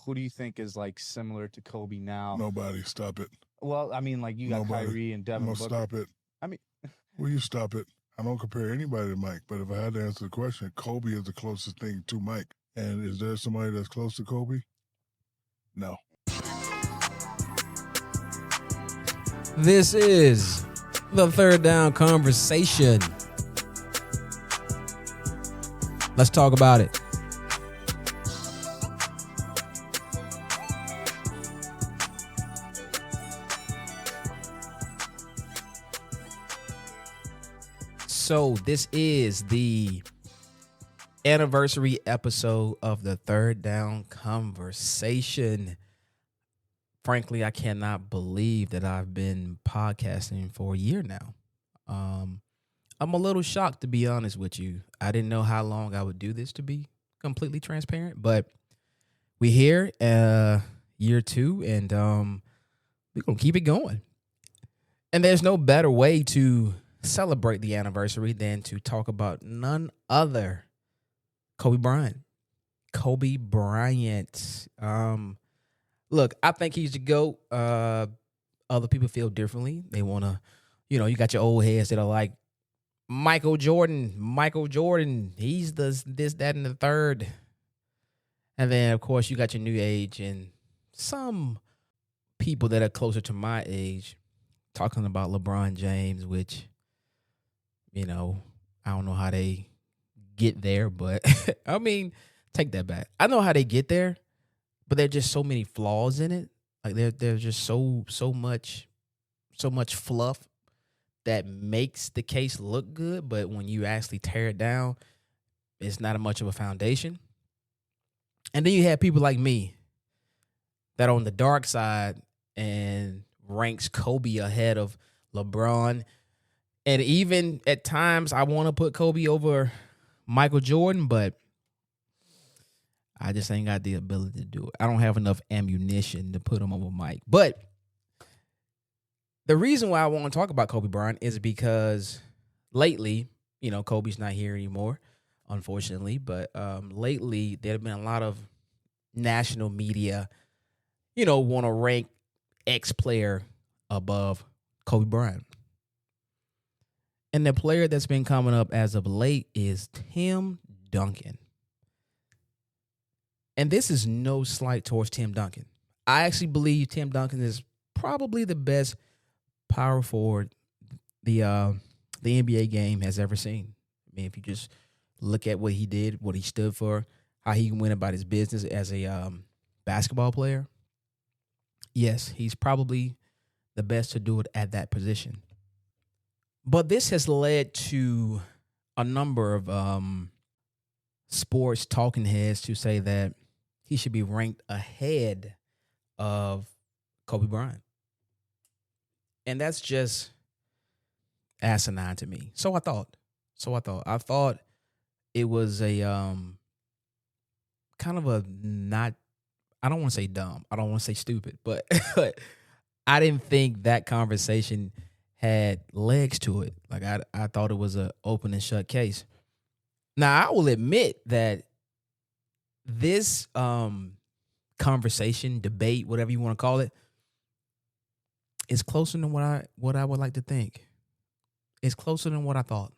who do you think is like similar to Kobe now? Nobody. Stop it. Well, I mean, like you got Nobody. Kyrie and I'm Devin gonna Booker. stop it. I mean, Will you stop it? I don't compare anybody to Mike, but if I had to answer the question, Kobe is the closest thing to Mike. And is there somebody that's close to Kobe? No. This is the Third Down Conversation. Let's talk about it. So this is the anniversary episode of the Third Down Conversation. Frankly, I cannot believe that I've been podcasting for a year now. I'm a little shocked, to be honest with you. I didn't know how long I would do this, to be completely transparent, but we're here, year 2, and we're going to keep it going. And there's no better way to celebrate the anniversary than to talk about none other Kobe Bryant. Kobe Bryant. Look, I think he's the GOAT. Other people feel differently. They want to, you got your old heads that are like, Michael Jordan, he's this, that, and the third. And then, of course, you got your new age and some people that are closer to my age talking about LeBron James, which, I don't know how they get there, but I mean, take that back. I know how they get there, but there's just so many flaws in it. Like there's just so much fluff that makes the case look good, but when you actually tear it down, it's not much of a foundation. And then you have people like me that are on the dark side and ranks Kobe ahead of LeBron. And even at times, I want to put Kobe over Michael Jordan, but I just ain't got the ability to do it. I don't have enough ammunition to put him over Mike. But the reason why I want to talk about Kobe Bryant is because lately, Kobe's not here anymore, unfortunately. But lately, there have been a lot of national media, want to rank X player above Kobe Bryant. And the player that's been coming up as of late is Tim Duncan. And this is no slight towards Tim Duncan. I actually believe Tim Duncan is probably the best power forward the NBA game has ever seen. I mean, if you just look at what he did, what he stood for, how he went about his business as a basketball player, yes, he's probably the best to do it at that position. But this has led to a number of sports talking heads to say that he should be ranked ahead of Kobe Bryant. And that's just asinine to me. So I thought. I thought it was a kind of a not, I don't want to say dumb. I don't want to say stupid, but I didn't think that conversation had legs to it. Like I thought it was an open and shut case. Now I will admit that this conversation, debate, whatever you want to call it, is closer than what I would like to think. It's closer than what I thought.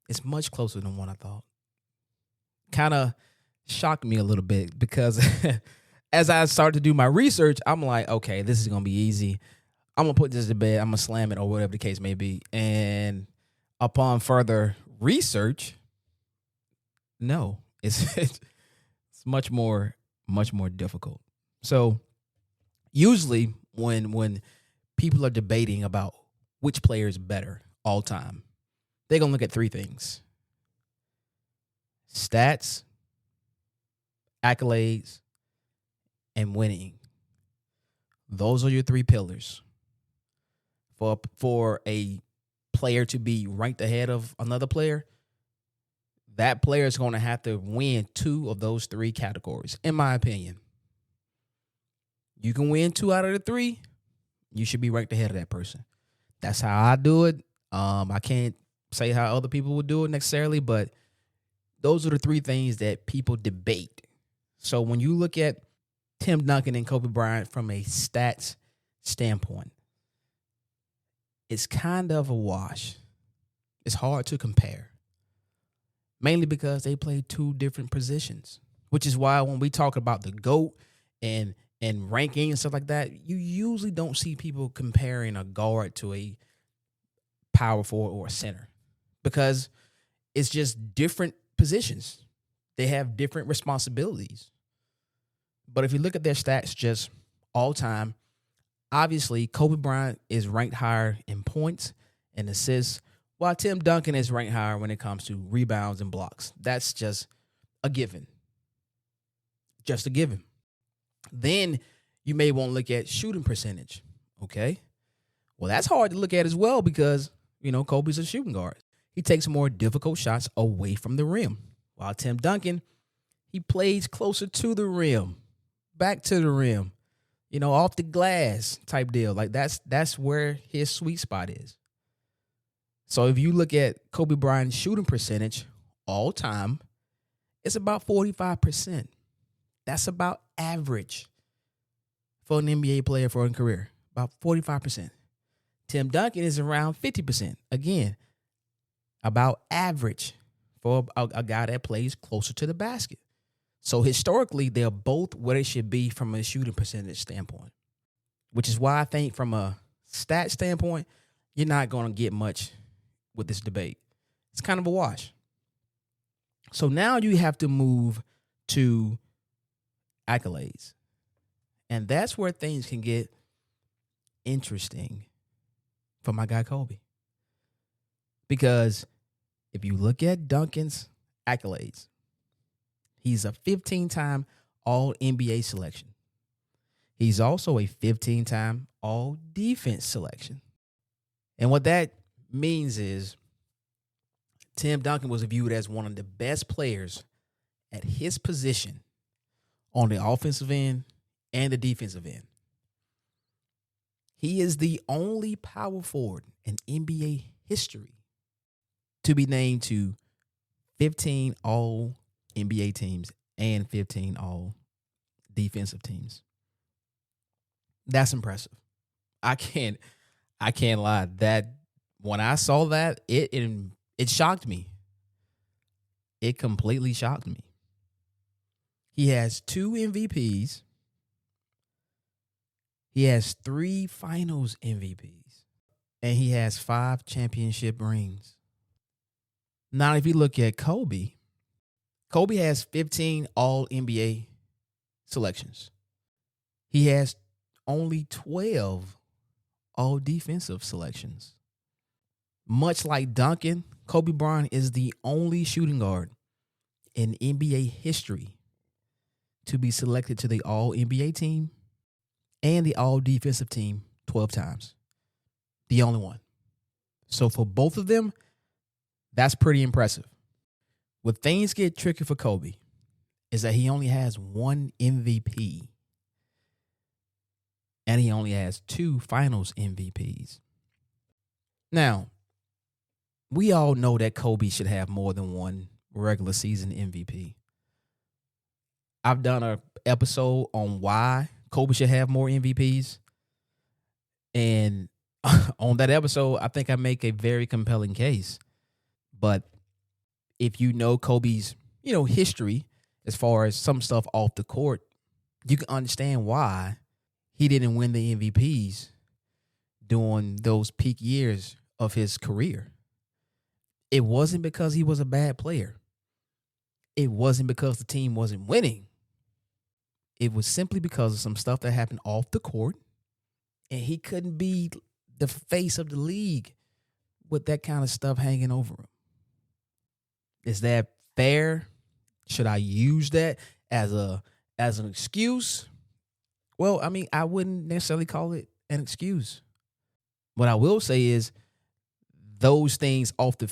It's much closer than what I thought. Kind of shocked me a little bit because as I started to do my research, I'm like, okay, this is gonna be easy. I'm going to put this to bed. I'm going to slam it or whatever the case may be. And upon further research, no, it's much more difficult. So usually when people are debating about which player is better all time, they're going to look at 3 things: stats, accolades, and winning. Those are your 3 pillars. For a player to be ranked ahead of another player, that player is going to have to win 2 of those 3 categories, in my opinion. You can win 2 out of the 3, you should be ranked ahead of that person. That's how I do it. I can't say how other people would do it necessarily, but those are the 3 things that people debate. So when you look at Tim Duncan and Kobe Bryant from a stats standpoint, it's kind of a wash. It's hard to compare, mainly because they play two different positions, which is why when we talk about the GOAT and ranking and stuff like that, you usually don't see people comparing a guard to a power forward or a center because it's just different positions. They have different responsibilities. But if you look at their stats just all time, obviously Kobe Bryant is ranked higher in points and assists, while Tim Duncan is ranked higher when it comes to rebounds and blocks. That's just a given. Just a given. Then you may want to look at shooting percentage. Okay. Well, that's hard to look at as well because, Kobe's a shooting guard. He takes more difficult shots away from the rim. While Tim Duncan, he plays closer to the rim, back to the rim, off the glass type deal. Like that's where his sweet spot is. So if you look at Kobe Bryant's shooting percentage all time, it's about 45%. That's about average for an NBA player for a career, about 45%. Tim Duncan is around 50%. Again, about average for a guy that plays closer to the basket. So historically, they're both where they should be from a shooting percentage standpoint, which is why I think from a stat standpoint, you're not going to get much with this debate. It's kind of a wash. So now you have to move to accolades. And that's where things can get interesting for my guy Kobe. Because if you look at Duncan's accolades, he's a 15-time All-NBA selection. He's also a 15-time All-Defense selection. And what that means is Tim Duncan was viewed as one of the best players at his position on the offensive end and the defensive end. He is the only power forward in NBA history to be named to 15 All-NBA teams and 15 All-Defensive teams. That's impressive. I can't lie. That when I saw that, it shocked me. It completely shocked me. He has 2 MVPs. He has 3 finals MVPs. And he has 5 championship rings. Now, if you look at Kobe has 15 All-NBA selections. He has only 12 All-Defensive selections. Much like Duncan, Kobe Bryant is the only shooting guard in NBA history to be selected to the All-NBA team and the All-Defensive team 12 times. The only one. So for both of them, that's pretty impressive. What things get tricky for Kobe is that he only has 1 MVP. And he only has 2 finals MVPs. Now, we all know that Kobe should have more than 1 regular season MVP. I've done an episode on why Kobe should have more MVPs. And on that episode, I think I make a very compelling case. But if you know Kobe's, history as far as some stuff off the court, you can understand why he didn't win the MVPs during those peak years of his career. It wasn't because he was a bad player. It wasn't because the team wasn't winning. It was simply because of some stuff that happened off the court, and he couldn't be the face of the league with that kind of stuff hanging over him. Is that fair? Should I use that as an excuse? Well, I wouldn't necessarily call it an excuse. What I will say is those things off the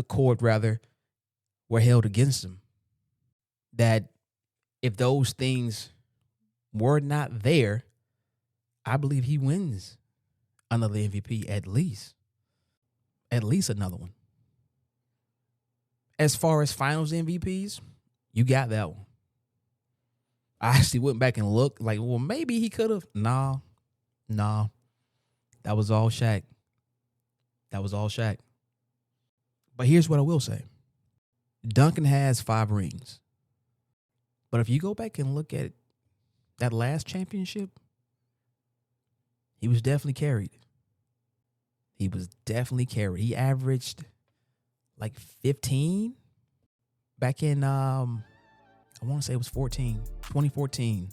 court rather, were held against him. That if those things were not there, I believe he wins another MVP at least. At least another one. As far as finals MVPs, you got that one. I actually went back and looked like, well, maybe he could have. Nah. That was all Shaq. But here's what I will say. Duncan has 5 rings. But if you go back and look at that last championship, he was definitely carried. He averaged like 15 back in, I want to say it was 2014.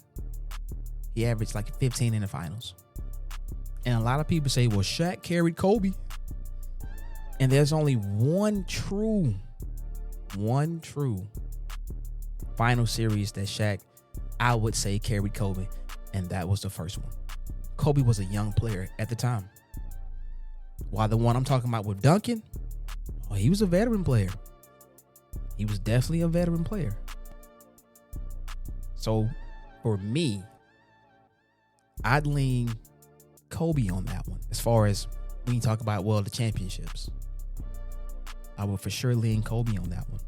He averaged like 15 in the finals. And a lot of people say, well, Shaq carried Kobe. And there's only one true final series that Shaq, I would say, carried Kobe. And that was the first one. Kobe was a young player at the time. While the one I'm talking about with Duncan, he was a veteran player. He was definitely a veteran player. So for me, I'd lean Kobe on that one. As far as when you talk about, the championships, I would for sure lean Kobe on that one.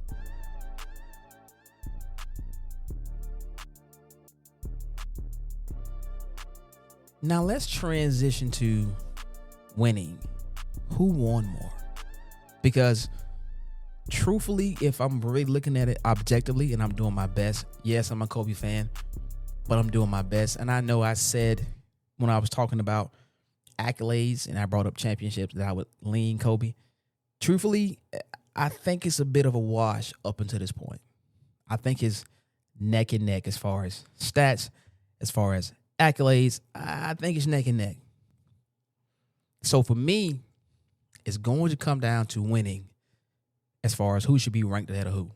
Now let's transition to winning. Who won more? Because truthfully, if I'm really looking at it objectively and I'm doing my best, yes, I'm a Kobe fan, but I'm doing my best. And I know I said when I was talking about accolades and I brought up championships that I would lean Kobe. Truthfully, I think it's a bit of a wash up until this point. I think it's neck and neck as far as stats, as far as accolades. I think it's neck and neck. So for me, it's going to come down to winning as far as who should be ranked ahead of who.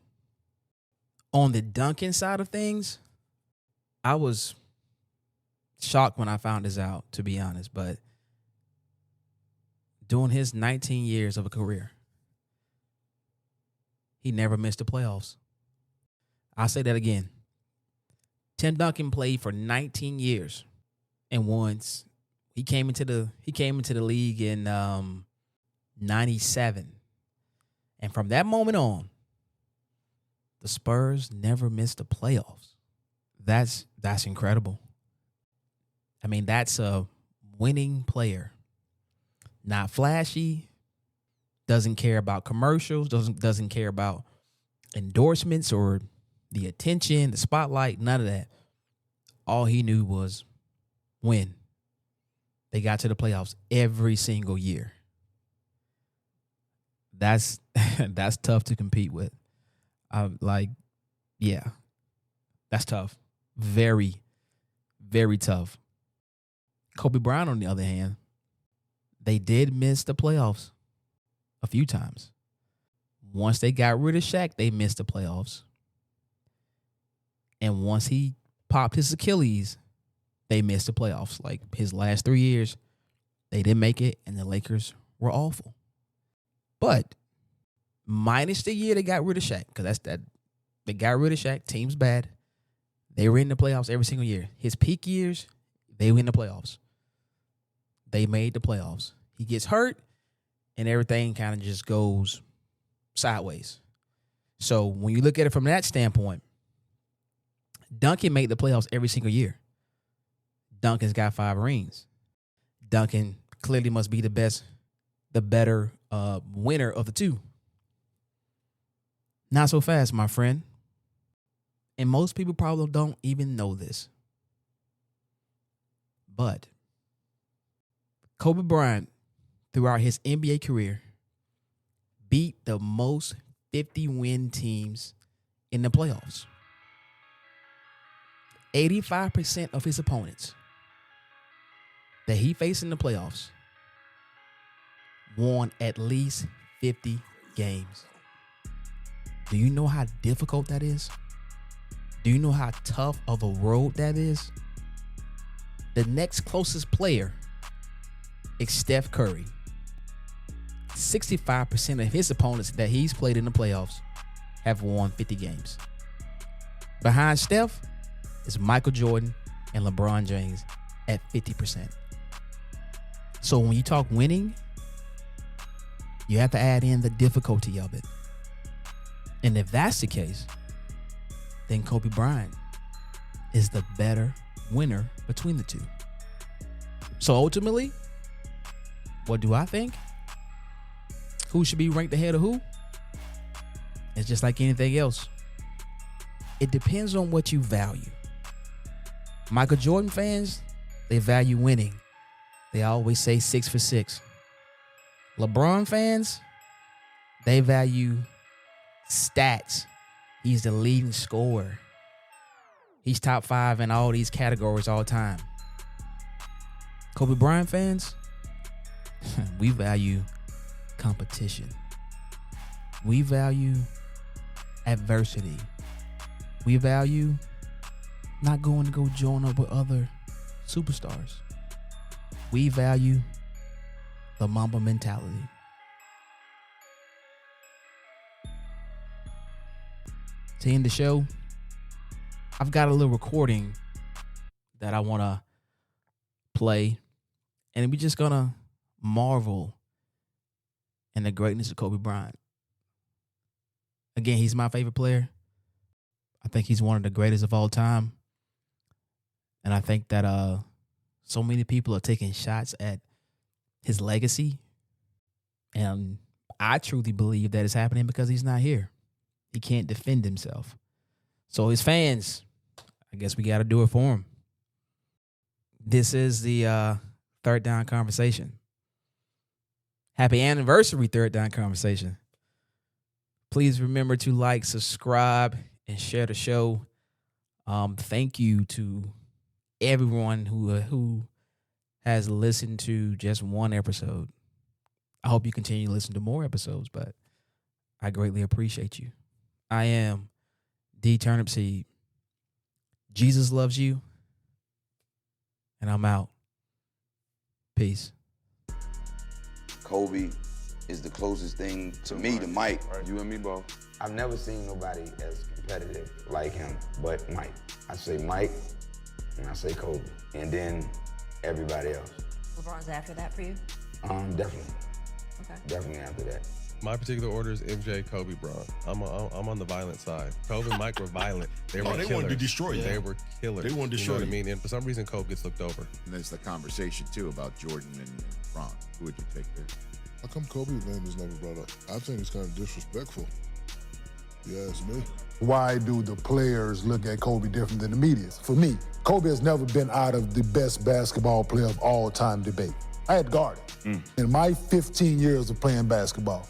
On the Duncan side of things, I was shocked when I found this out, to be honest, but during his 19 years of a career, he never missed the playoffs. I'll say that again. Tim Duncan played for 19 years, and once he came into the league in 97. And from that moment on, the Spurs never missed the playoffs. That's incredible. I mean, that's a winning player. Not flashy, doesn't care about commercials, doesn't care about endorsements or the attention, the spotlight, none of that. All he knew was win. They got to the playoffs every single year. That's tough to compete with. That's tough. Very, very tough. Kobe Bryant, on the other hand, they did miss the playoffs a few times. Once they got rid of Shaq, they missed the playoffs. And once he popped his Achilles, they missed the playoffs. Like his last 3 years, they didn't make it, and the Lakers were awful. But minus the year they got rid of Shaq, because they got rid of Shaq. Team's bad. They were in the playoffs every single year. His peak years, they were in the playoffs. They made the playoffs. He gets hurt, and everything kind of just goes sideways. So when you look at it from that standpoint, Duncan made the playoffs every single year. Duncan's got 5 rings. Duncan clearly must be the better winner of the two. Not so fast, my friend. And most people probably don't even know this. But Kobe Bryant, throughout his NBA career, beat the most 50-win teams in the playoffs. 85% of his opponents that he faced in the playoffs won at least 50 games. Do you know how difficult that is? Do you know how tough of a road that is? The next closest player is Steph Curry. 65% of his opponents that he's played in the playoffs have won 50 games. Behind Steph is Michael Jordan and LeBron James at 50%. So when you talk winning, you have to add in the difficulty of it. And if that's the case, then Kobe Bryant is the better winner between the two. So ultimately, what do I think? Who should be ranked ahead of who? It's just like anything else. It depends on what you value. Michael Jordan fans, they value winning. They always say 6 for 6. LeBron fans, they value stats. He's the leading scorer. He's top 5 in all these categories all time. Kobe Bryant fans, we value competition. We value adversity. We value not going to go join up with other superstars. We value the Mamba mentality. To end the show, I've got a little recording that I want to play, and we're just going to marvel in the greatness of Kobe Bryant. Again, he's my favorite player. I think he's one of the greatest of all time. And I think that so many people are taking shots at his legacy. And I truly believe that it's happening because he's not here. He can't defend himself. So his fans, I guess we got to do it for him. This is the Third Down Conversation. Happy anniversary, Third Down Conversation. Please remember to like, subscribe, and share the show. Thank you to everyone who has listened to just one episode. I hope you continue to listen to more episodes, but I greatly appreciate you. I am D Turnip Seed. Jesus loves you, and I'm out. Peace. Kobe is the closest thing to me to Mike. Right. You and me both. I've never seen nobody as competitive like him but Mike. I say Mike, and I say Kobe, and then everybody else. LeBron's after that for you? Definitely. Okay. Definitely after that. My particular order is MJ, Kobe, Bron. I'm on the violent side. Kobe and Mike were violent. They were killers. wanted to destroy you. They were killers. They wanted to destroy You know what you. I mean? And for some reason, Kobe gets looked over. And there's the conversation, too, about Jordan and Bron. Who would you take there? How come Kobe's name is never brought up? I think it's kind of disrespectful. You ask me. Why do the players look at Kobe different than the media? For me, Kobe has never been out of the best basketball player of all time debate. I had guarded. In my 15 years of playing basketball,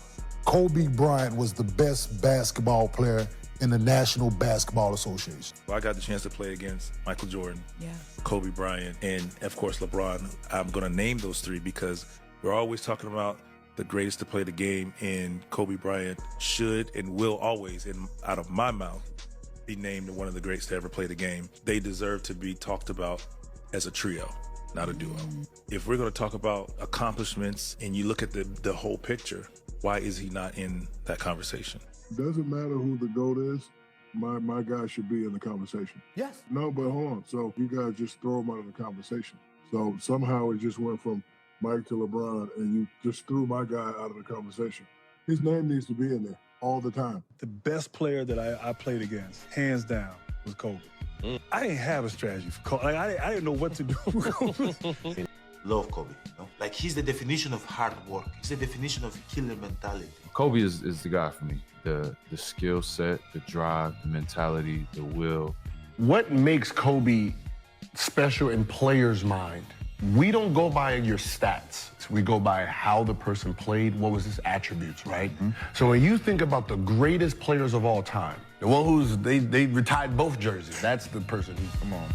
Kobe Bryant was the best basketball player in the National Basketball Association. I got the chance to play against Michael Jordan, Yeah. Kobe Bryant, and of course LeBron. I'm going to name those three because we're always talking about the greatest to play the game, and Kobe Bryant should and will always, out of my mouth, be named one of the greats to ever play the game. They deserve to be talked about as a trio, not a duo. If we're going to talk about accomplishments and you look at the whole picture, why is he not in that conversation? Doesn't matter who the GOAT is, my guy should be in the conversation. Yes. No, but hold on. So you guys just throw him out of the conversation. So somehow it just went from Mike to LeBron, and you just threw my guy out of the conversation. His name needs to be in there all the time. The best player that I played against, hands down, was Kobe. I didn't have a strategy for Kobe. Like, I didn't know what to do with Kobe. Love Kobe. You know? Like, he's the definition of hard work. He's the definition of killer mentality. Kobe is the guy for me. The skill set, the drive, the mentality, the will. What makes Kobe special in players' mind? We don't go by your stats. We go by how the person played, what was his attributes, right? So when you think about the greatest players of all time, the one they retired both jerseys, that's the person who, come on.